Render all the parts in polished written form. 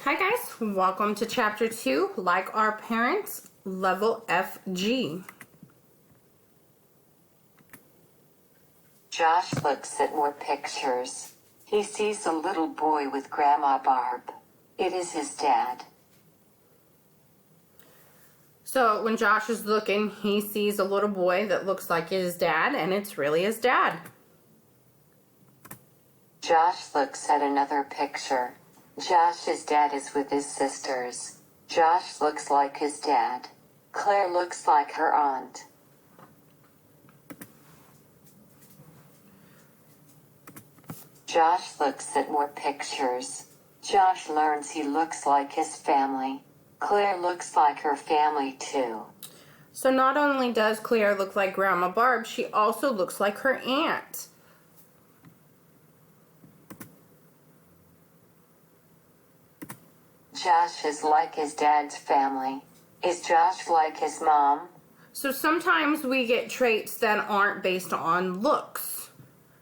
Hi guys, welcome to chapter 2, Like Our Parents, level FG. Josh looks at more pictures. He sees a little boy with Grandma Barb. It is his dad. So when Josh is looking, he sees a little boy that looks like his dad, and it's really his dad. Josh looks at another picture. Josh's dad is with his sisters. Josh looks like his dad. Claire looks like her aunt. Josh looks at more pictures. Josh learns he looks like his family. Claire looks like her family too. So not only does Claire look like Grandma Barb, she also looks like her aunt. Josh is like his dad's family. Is Josh like his mom? So sometimes we get traits that aren't based on looks.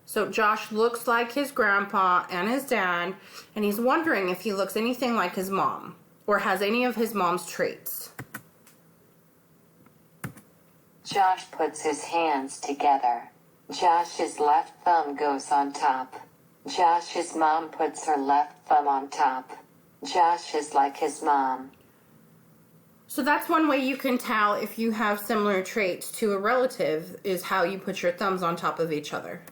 So Josh looks like his grandpa and his dad, and he's wondering if he looks anything like his mom or has any of his mom's traits. Josh puts his hands together. Josh's left thumb goes on top. Josh's mom puts her left thumb on top. Josh is like his mom. So that's one way you can tell if you have similar traits to a relative, is how you put your thumbs on top of each other.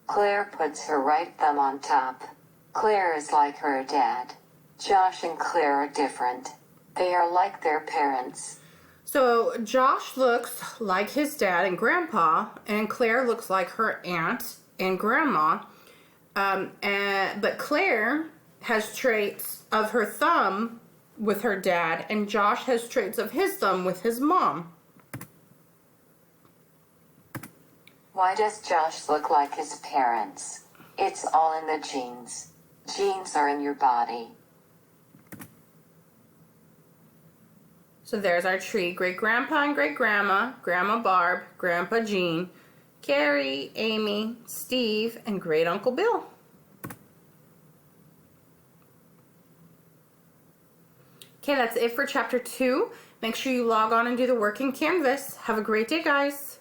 Claire puts her right thumb on top. Claire is like her dad. Josh and Claire are different. They are like their parents. So Josh looks like his dad and grandpa, and Claire looks like her aunt and grandma. But Claire has traits of her thumb with her dad, and Josh has traits of his thumb with his mom. Why does Josh look like his parents? It's all in the genes. Genes are in your body. So there's our tree. Great-grandpa and great-grandma, Grandma Barb, Grandpa Gene, Carrie, Amy, Steve, and Great-Uncle Bill. Okay, that's it for chapter 2. Make sure you log on and do the work in Canvas. Have a great day, guys.